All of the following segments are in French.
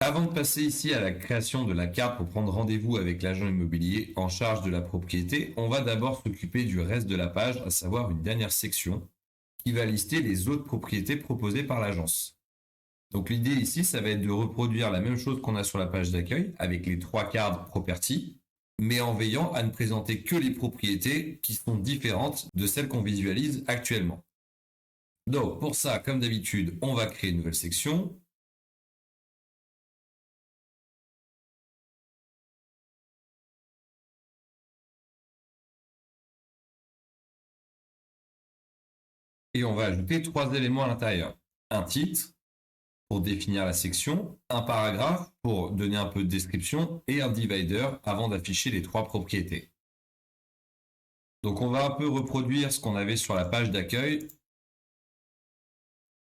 Avant de passer ici à la création de la carte pour prendre rendez-vous avec l'agent immobilier en charge de la propriété, on va d'abord s'occuper du reste de la page, à savoir une dernière section qui va lister les autres propriétés proposées par l'agence. Donc l'idée ici, ça va être de reproduire la même chose qu'on a sur la page d'accueil avec les 3 cartes property, mais en veillant à ne présenter que les propriétés qui sont différentes de celles qu'on visualise actuellement. Donc pour ça, comme d'habitude, on va créer une nouvelle section. Et on va ajouter 3 éléments à l'intérieur. Un titre pour définir la section, un paragraphe pour donner un peu de description et un divider avant d'afficher les 3 propriétés. Donc on va un peu reproduire ce qu'on avait sur la page d'accueil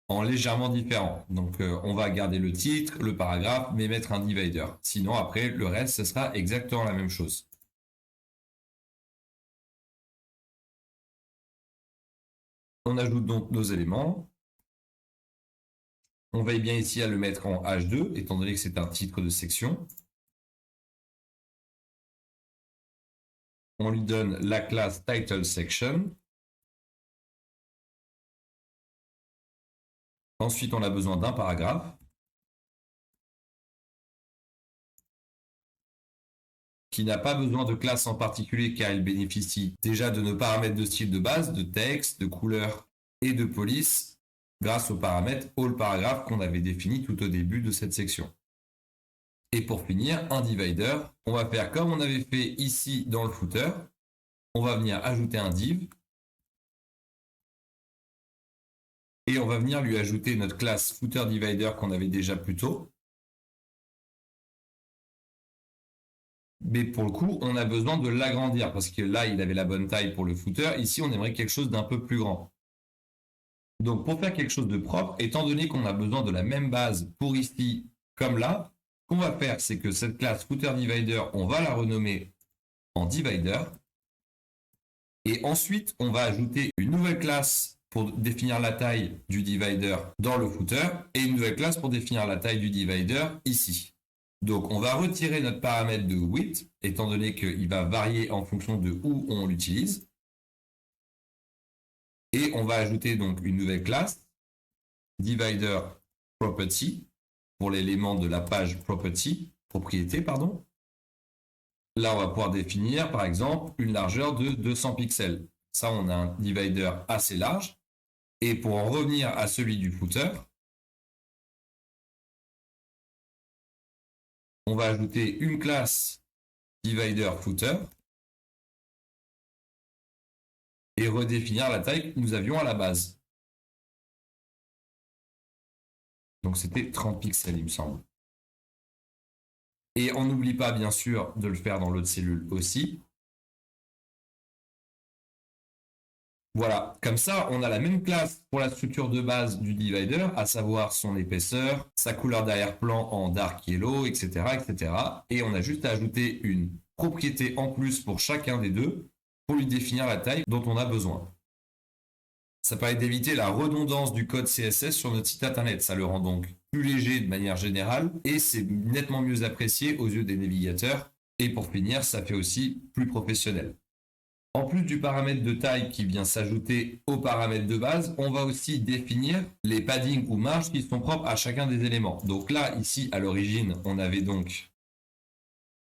en légèrement différent. Donc on va garder le titre, le paragraphe, mais mettre un divider. Sinon après le reste, ce sera exactement la même chose. On ajoute donc nos éléments. On veille bien ici à le mettre en H2, étant donné que c'est un titre de section. On lui donne la classe Title Section. Ensuite, on a besoin d'un paragraphe qui n'a pas besoin de classe en particulier car il bénéficie déjà de nos paramètres de style de base, de texte, de couleur et de police grâce au paramètre All Paragraph qu'on avait défini tout au début de cette section. Et pour finir, un divider, on va faire comme on avait fait ici dans le footer. On va venir ajouter un div et on va venir lui ajouter notre classe footer divider qu'on avait déjà plus tôt. Mais pour le coup, on a besoin de l'agrandir parce que là, il avait la bonne taille pour le footer. Ici, on aimerait quelque chose d'un peu plus grand. Donc, pour faire quelque chose de propre, étant donné qu'on a besoin de la même base pour ici comme là, ce qu'on va faire, c'est que cette classe footer divider, on va la renommer en divider. Et ensuite, on va ajouter une nouvelle classe pour définir la taille du divider dans le footer et une nouvelle classe pour définir la taille du divider ici. Donc, on va retirer notre paramètre de width, étant donné qu'il va varier en fonction de où on l'utilise. Et on va ajouter donc une nouvelle classe, divider property, pour l'élément de la page propriété, pardon. Là, on va pouvoir définir, par exemple, une largeur de 200 pixels. Ça, on a un divider assez large. Et pour en revenir à celui du footer, on va ajouter une classe divider footer et redéfinir la taille que nous avions à la base. Donc c'était 30 pixels, il me semble. Et on n'oublie pas, bien sûr, de le faire dans l'autre cellule aussi. Voilà, comme ça, on a la même classe pour la structure de base du divider, à savoir son épaisseur, sa couleur d'arrière-plan en dark yellow, etc., etc. Et on a juste à ajouter une propriété en plus pour chacun des deux pour lui définir la taille dont on a besoin. Ça permet d'éviter la redondance du code CSS sur notre site internet. Ça le rend donc plus léger de manière générale et c'est nettement mieux apprécié aux yeux des navigateurs. Et pour finir, ça fait aussi plus professionnel. En plus du paramètre de taille qui vient s'ajouter au paramètre de base, on va aussi définir les paddings ou marges qui sont propres à chacun des éléments. Donc là, ici, à l'origine, on avait donc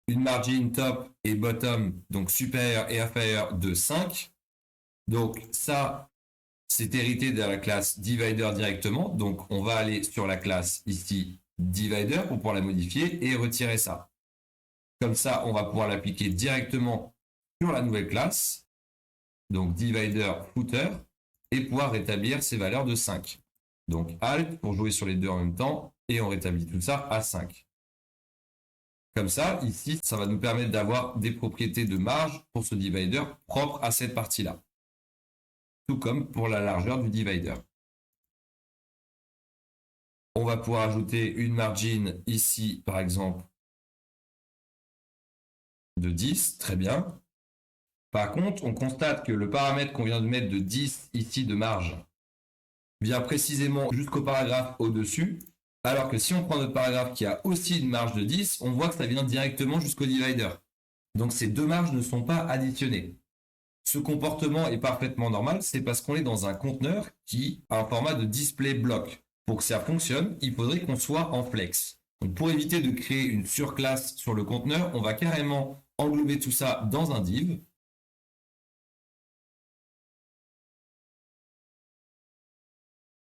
une margin top et bottom, donc supérieur et inférieur de 5. Donc ça, c'est hérité de la classe divider directement. Donc on va aller sur la classe ici divider pour pouvoir la modifier et retirer ça. Comme ça, on va pouvoir l'appliquer directement sur la nouvelle classe. Donc divider footer et pouvoir rétablir ces valeurs de 5. Donc Alt pour jouer sur les deux en même temps et on rétablit tout ça à 5. Comme ça, ici, ça va nous permettre d'avoir des propriétés de marge pour ce divider propre à cette partie-là. Tout comme pour la largeur du divider. On va pouvoir ajouter une margin ici, par exemple, de 10. Très bien. Par contre, on constate que le paramètre qu'on vient de mettre de 10 ici de marge vient précisément jusqu'au paragraphe au-dessus. Alors que si on prend notre paragraphe qui a aussi une marge de 10, on voit que ça vient directement jusqu'au divider. Donc ces deux marges ne sont pas additionnées. Ce comportement est parfaitement normal, c'est parce qu'on est dans un conteneur qui a un format de display block. Pour que ça fonctionne, il faudrait qu'on soit en flex. Donc pour éviter de créer une surclasse sur le conteneur, on va carrément englober tout ça dans un div.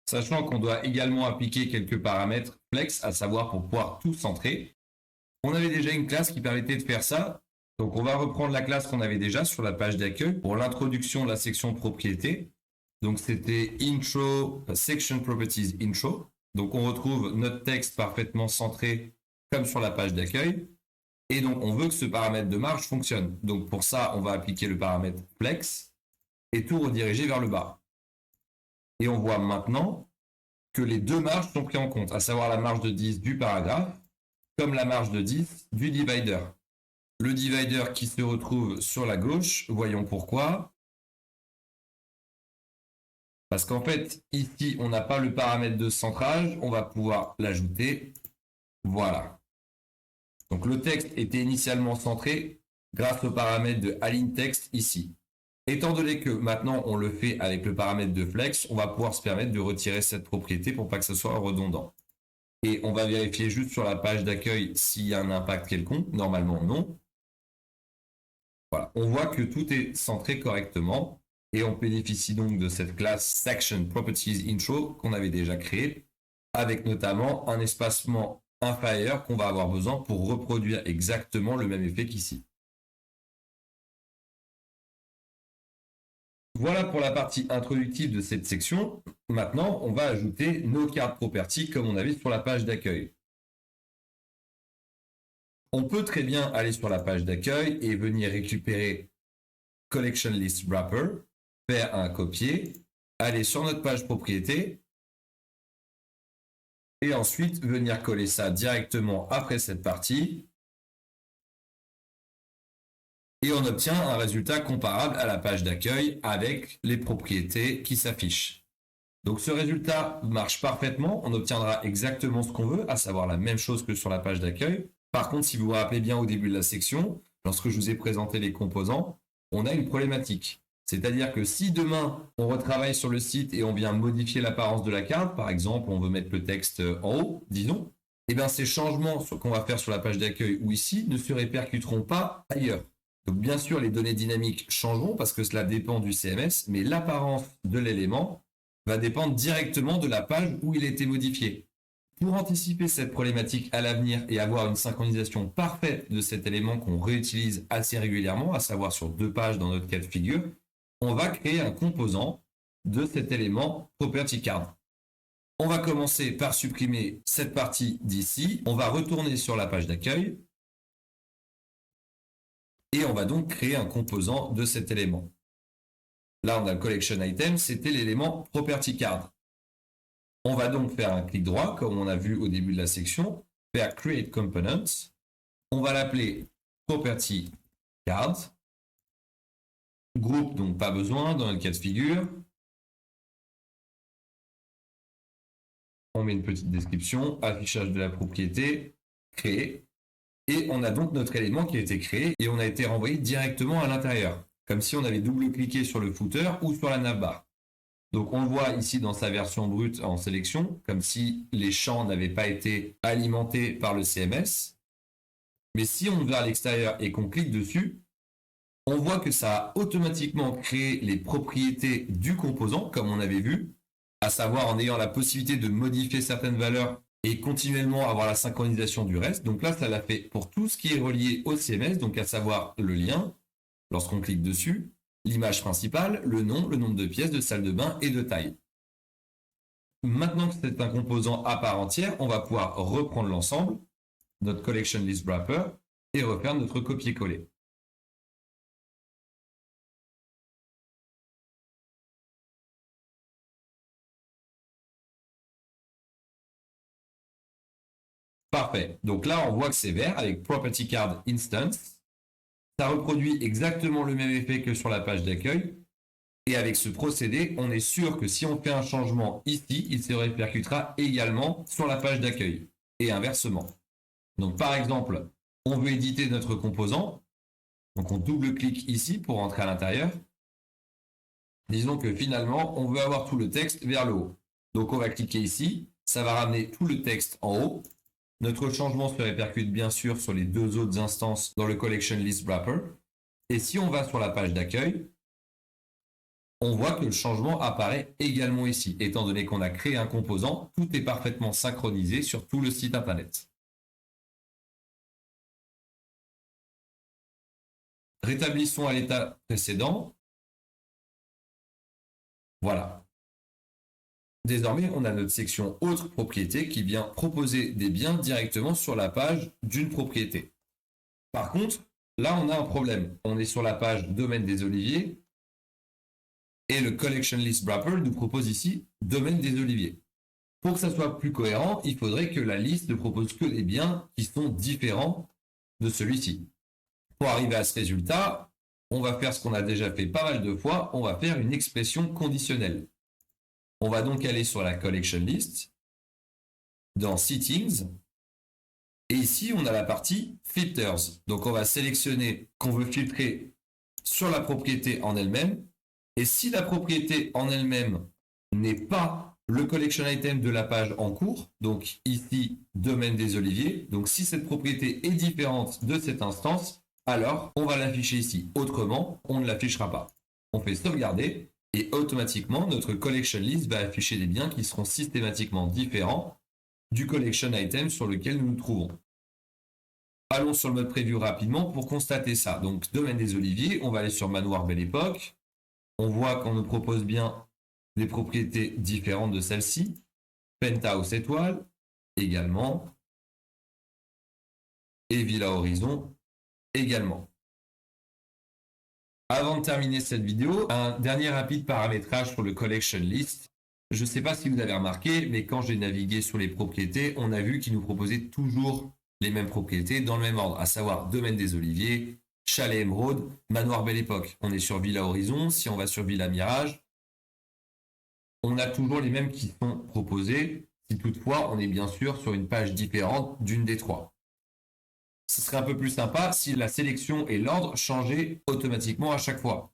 Sachant qu'on doit également appliquer quelques paramètres flex, à savoir pour pouvoir tout centrer. On avait déjà une classe qui permettait de faire ça. Donc on va reprendre la classe qu'on avait déjà sur la page d'accueil pour l'introduction de la section propriété. Donc c'était intro, section properties intro. Donc on retrouve notre texte parfaitement centré comme sur la page d'accueil. Et donc on veut que ce paramètre de marge fonctionne. Donc pour ça, on va appliquer le paramètre flex et tout rediriger vers le bas. Et on voit maintenant que les deux marges sont prises en compte, à savoir la marge de 10 du paragraphe comme la marge de 10 du divider. Le divider qui se retrouve sur la gauche, voyons pourquoi. Parce qu'en fait, ici, on n'a pas le paramètre de centrage, on va pouvoir l'ajouter. Voilà. Donc le texte était initialement centré grâce au paramètre de align text ici. Étant donné que maintenant on le fait avec le paramètre de flex, on va pouvoir se permettre de retirer cette propriété pour pas que ce soit redondant. Et on va vérifier juste sur la page d'accueil s'il y a un impact quelconque. Normalement, non. Voilà. On voit que tout est centré correctement et on bénéficie donc de cette classe Section Properties Intro qu'on avait déjà créée avec notamment un espacement inférieur qu'on va avoir besoin pour reproduire exactement le même effet qu'ici. Voilà pour la partie introductive de cette section. Maintenant, on va ajouter nos cartes properties comme on avait sur la page d'accueil. On peut très bien aller sur la page d'accueil et venir récupérer Collection List Wrapper, faire un copier, aller sur notre page propriété et ensuite venir coller ça directement après cette partie. Et on obtient un résultat comparable à la page d'accueil avec les propriétés qui s'affichent. Donc ce résultat marche parfaitement, on obtiendra exactement ce qu'on veut, à savoir la même chose que sur la page d'accueil. Par contre, si vous vous rappelez bien au début de la section, lorsque je vous ai présenté les composants, on a une problématique. C'est-à-dire que si demain, on retravaille sur le site et on vient modifier l'apparence de la carte, par exemple, on veut mettre le texte en haut, disons, et bien ces changements qu'on va faire sur la page d'accueil ou ici ne se répercuteront pas ailleurs. Donc bien sûr, les données dynamiques changeront parce que cela dépend du CMS, mais l'apparence de l'élément va dépendre directement de la page où il a été modifié. Pour anticiper cette problématique à l'avenir et avoir une synchronisation parfaite de cet élément qu'on réutilise assez régulièrement, à savoir sur 2 pages dans notre cas de figure, on va créer un composant de cet élément property card. On va commencer par supprimer cette partie d'ici, on va retourner sur la page d'accueil et on va donc créer un composant de cet élément. Là, on a le collection item, c'était l'élément property card. On va donc faire un clic droit, comme on a vu au début de la section, faire create components. On va l'appeler property card. Groupe, donc pas besoin dans le cas de figure. On met une petite description, affichage de la propriété, créer. Et on a donc notre élément qui a été créé et on a été renvoyé directement à l'intérieur, comme si on avait double-cliqué sur le footer ou sur la navbar. Donc on le voit ici dans sa version brute en sélection, comme si les champs n'avaient pas été alimentés par le CMS. Mais si on va à l'extérieur et qu'on clique dessus, on voit que ça a automatiquement créé les propriétés du composant, comme on avait vu, à savoir en ayant la possibilité de modifier certaines valeurs et continuellement avoir la synchronisation du reste. Donc là, ça l'a fait pour tout ce qui est relié au CMS, donc à savoir le lien, lorsqu'on clique dessus, l'image principale, le nom, le nombre de pièces, de salle de bain et de taille. Maintenant que c'est un composant à part entière, on va pouvoir reprendre l'ensemble, notre collection list wrapper, et refaire notre copier-coller. Parfait. Donc là, on voit que c'est vert avec property card instance. Ça reproduit exactement le même effet que sur la page d'accueil. Et avec ce procédé, on est sûr que si on fait un changement ici, il se répercutera également sur la page d'accueil et inversement. Donc par exemple, on veut éditer notre composant. Donc on double-clique ici pour entrer à l'intérieur. Disons que finalement, on veut avoir tout le texte vers le haut. Donc on va cliquer ici, ça va ramener tout le texte en haut. Notre changement se répercute bien sûr sur les deux autres instances dans le Collection List Wrapper. Et si on va sur la page d'accueil, on voit que le changement apparaît également ici. Étant donné qu'on a créé un composant, tout est parfaitement synchronisé sur tout le site internet. Rétablissons à l'état précédent. Voilà. Désormais, on a notre section autres propriétés qui vient proposer des biens directement sur la page d'une propriété. Par contre, là, on a un problème. On est sur la page domaine des oliviers et le Collection List Wrapper nous propose ici domaine des oliviers. Pour que ça soit plus cohérent, il faudrait que la liste ne propose que des biens qui sont différents de celui-ci. Pour arriver à ce résultat, on va faire ce qu'on a déjà fait pas mal de fois, on va faire une expression conditionnelle. On va donc aller sur la Collection List, dans Settings, et ici on a la partie Filters. Donc on va sélectionner qu'on veut filtrer sur la propriété en elle-même, et si la propriété en elle-même n'est pas le collection item de la page en cours, donc ici domaine des oliviers, donc si cette propriété est différente de cette instance, alors on va l'afficher ici. Autrement, on ne l'affichera pas. On fait sauvegarder et automatiquement notre collection list va afficher des biens qui seront systématiquement différents du collection item sur lequel nous nous trouvons. Allons sur le mode preview rapidement pour constater ça. Donc domaine des oliviers, on va aller sur Manoir Belle Époque. On voit qu'on nous propose bien des propriétés différentes de celle-ci. Penthouse étoile également. Et Villa Horizon également. Avant de terminer cette vidéo, un dernier rapide paramétrage sur le Collection List. Je ne sais pas si vous avez remarqué, mais quand j'ai navigué sur les propriétés, on a vu qu'il nous proposait toujours les mêmes propriétés dans le même ordre, à savoir domaine des oliviers, chalet émeraude, manoir Belle Époque. On est sur Villa Horizon. Si on va sur Villa Mirage, on a toujours les mêmes qui sont proposés, si toutefois on est bien sûr sur une page différente d'une des trois. Ce serait un peu plus sympa si la sélection et l'ordre changeaient automatiquement à chaque fois.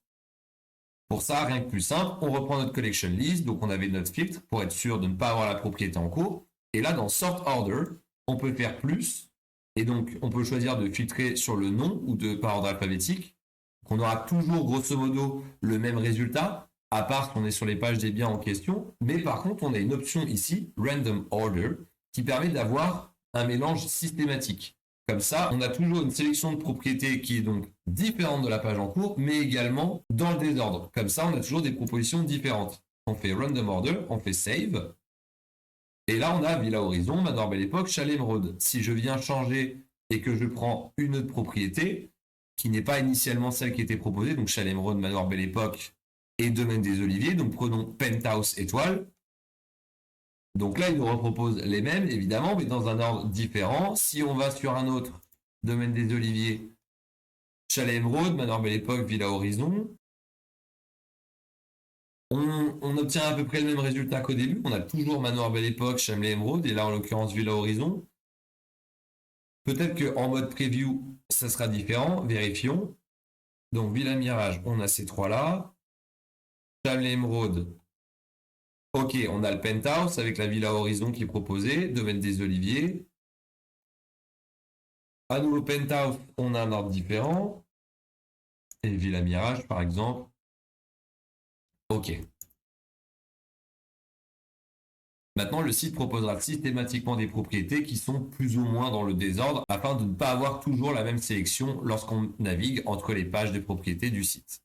Pour ça, rien que plus simple, on reprend notre collection list, donc on avait notre filtre pour être sûr de ne pas avoir la propriété en cours. Et là, dans Sort Order, on peut faire plus, et donc on peut choisir de filtrer sur le nom ou par ordre alphabétique. Donc on aura toujours grosso modo le même résultat, à part qu'on est sur les pages des biens en question. Mais par contre, on a une option ici, Random Order, qui permet d'avoir un mélange systématique. Comme ça, on a toujours une sélection de propriétés qui est donc différente de la page en cours, mais également dans le désordre. Comme ça, on a toujours des propositions différentes. On fait Random Order, on fait Save. Et là, on a Villa Horizon, Manoir Belle Époque, Chalet Émeraude. Si je viens changer et que je prends une autre propriété, qui n'est pas initialement celle qui était proposée, donc Chalet Émeraude, Manoir Belle Époque et Domaine des Oliviers, donc prenons Penthouse étoile. Donc là, il nous repropose les mêmes, évidemment, mais dans un ordre différent. Si on va sur un autre, Domaine des Oliviers, Chalet Émeraude, Manoir Belle Époque, Villa Horizon, on obtient à peu près le même résultat qu'au début. On a toujours Manoir Belle Époque, Chalet Émeraude, et là, en l'occurrence, Villa Horizon. Peut-être qu'en mode preview, ça sera différent. Vérifions. Donc, Villa Mirage, on a ces trois-là. Chalet Émeraude. Ok, on a le Penthouse avec la Villa Horizon qui est proposée, Domaine des Oliviers. À nouveau Penthouse, on a un ordre différent. Et Villa Mirage, par exemple. Ok. Maintenant, le site proposera systématiquement des propriétés qui sont plus ou moins dans le désordre afin de ne pas avoir toujours la même sélection lorsqu'on navigue entre les pages de propriétés du site.